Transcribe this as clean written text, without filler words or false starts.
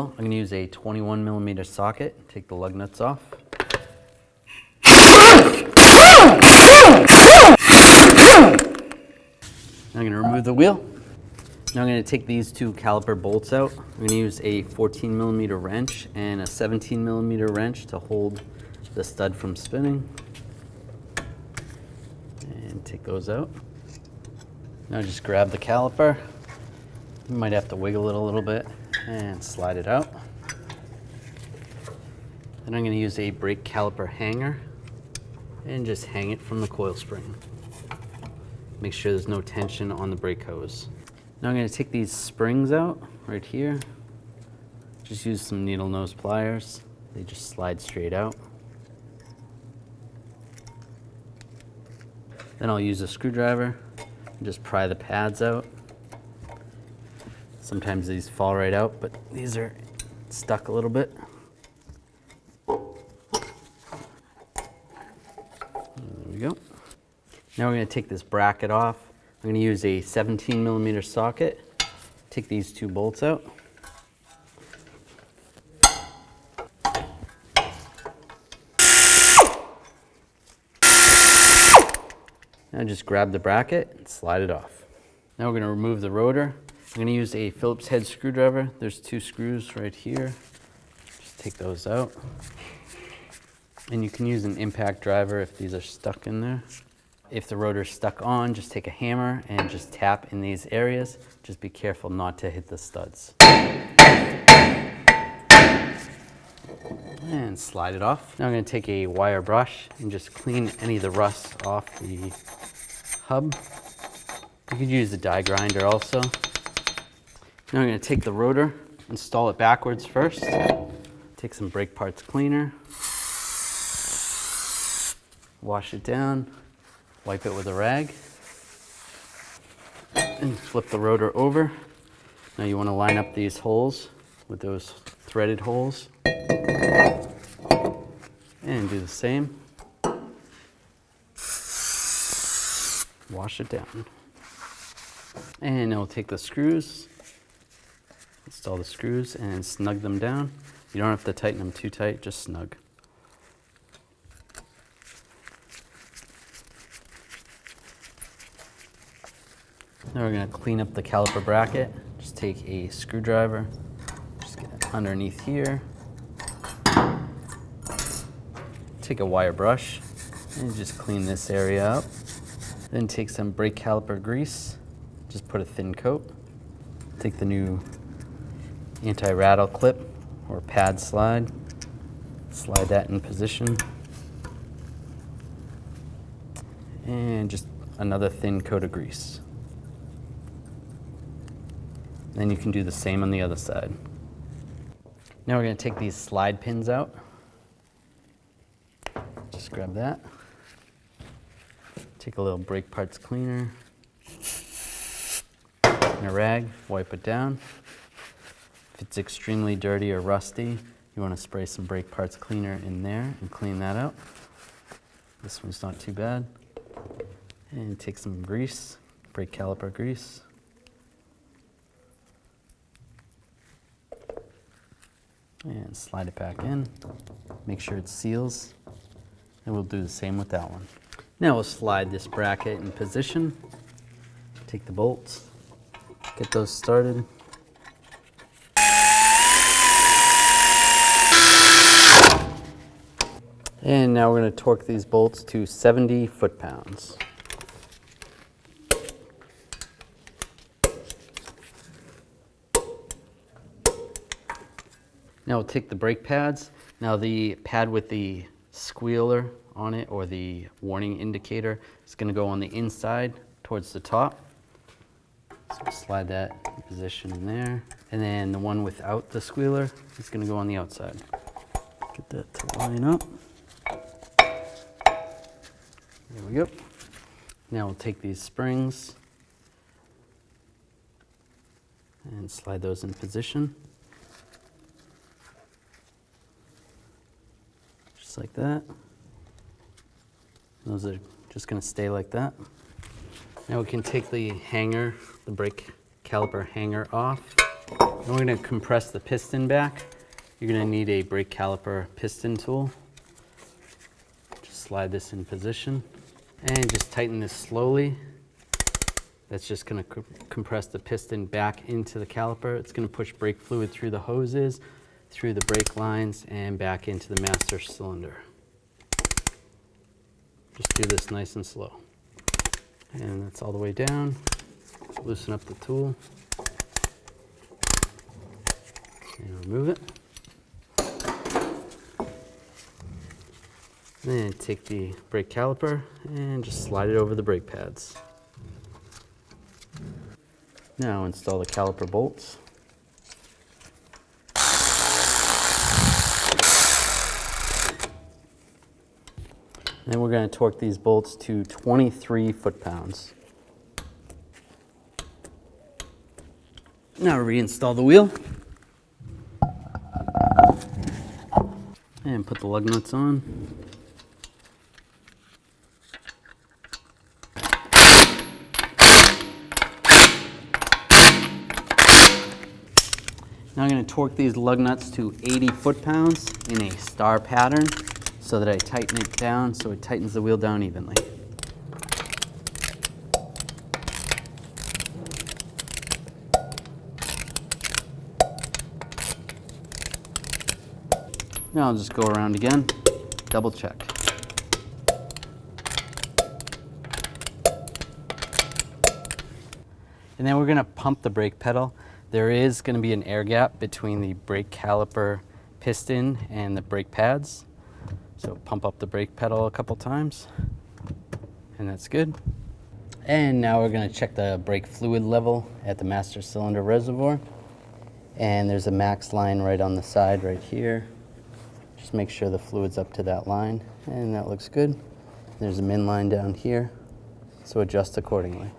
wheel, I'm going to use a 21mm socket. Take the lug nuts off. I'm going to remove the wheel. Now I'm going to take these two caliper bolts out. I'm going to use a 14mm wrench and a 17mm wrench to hold the stud from spinning. And take those out. Now just grab the caliper. You might have to wiggle it a little bit and slide it out. Then I'm going to use a brake caliper hanger and just hang it from the coil spring. Make sure there's no tension on the brake hose. Now I'm going to take these springs out right here. Just use some needle nose pliers. They just slide straight out. Then I'll use a screwdriver and just pry the pads out. Sometimes these fall right out, but these are stuck a little bit. There we go. Now we're going to take this bracket off. I'm going to use a 17mm socket. Take these two bolts out. Now just grab the bracket and slide it off. Now we're going to remove the rotor. I'm going to use a Phillips head screwdriver. There's two screws right here. Just take those out. And you can use an impact driver if these are stuck in there. If the rotor's stuck on, just take a hammer and just tap in these areas. Just be careful not to hit the studs. And slide it off. Now I'm going to take a wire brush and just clean any of the rust off the hub. You could use a die grinder also. Now I'm going to take the rotor, install it backwards first. Take some brake parts cleaner. Wash it down. Wipe it with a rag. And flip the rotor over. Now you want to line up these holes with those threaded holes. And do the same. Wash it down. And now we'll take the screws, install the screws and snug them down. You don't have to tighten them too tight, just snug. Now we're going to clean up the caliper bracket. Just take a screwdriver, just get it underneath here. Take a wire brush and just clean this area up. Then take some brake caliper grease, just put a thin coat. Take the new anti-rattle clip or pad slide, slide that in position. And just another thin coat of grease. Then you can do the same on the other side. Now we're going to take these slide pins out. Just grab that. Take a little brake parts cleaner and a rag, wipe it down. If it's extremely dirty or rusty, you want to spray some brake parts cleaner in there and clean that out. This one's not too bad. And take some grease, brake caliper grease. And slide it back in. Make sure it seals. And we'll do the same with that one. Now we'll slide this bracket in position. Take the bolts, get those started. And now we're going to torque these bolts to 70 foot-pounds. Now we'll take the brake pads. Now the pad with the squealer on it, or the warning indicator, is going to go on the inside towards the top. So we'll slide that in position in there. And then the one without the squealer is going to go on the outside. Get that to line up. There we go. Now we'll take these springs and slide those in position. Just like that. Those are just going to stay like that. Now we can take the hanger, the brake caliper hanger off. And we're going to compress the piston back. You're going to need a brake caliper piston tool. Just slide this in position and just tighten this slowly. That's just going to compress the piston back into the caliper. It's going to push brake fluid through the hoses, through the brake lines, and back into the master cylinder. Just do this nice and slow. And that's all the way down. Loosen up the tool. And remove it. Then take the brake caliper and just slide it over the brake pads. Now install the caliper bolts. Then we're going to torque these bolts to 23 foot-pounds. Now reinstall the wheel. And put the lug nuts on. Now I'm going to torque these lug nuts to 80 foot-pounds in a star pattern so that I tighten it down so it tightens the wheel down evenly. Now I'll just go around again, double check. And then we're going to pump the brake pedal. There is going to be an air gap between the brake caliper piston and the brake pads. So pump up the brake pedal a couple times, and that's good. And now we're going to check the brake fluid level at the master cylinder reservoir. And there's a max line right on the side right here. Just make sure the fluid's up to that line, and that looks good. There's a min line down here, so adjust accordingly.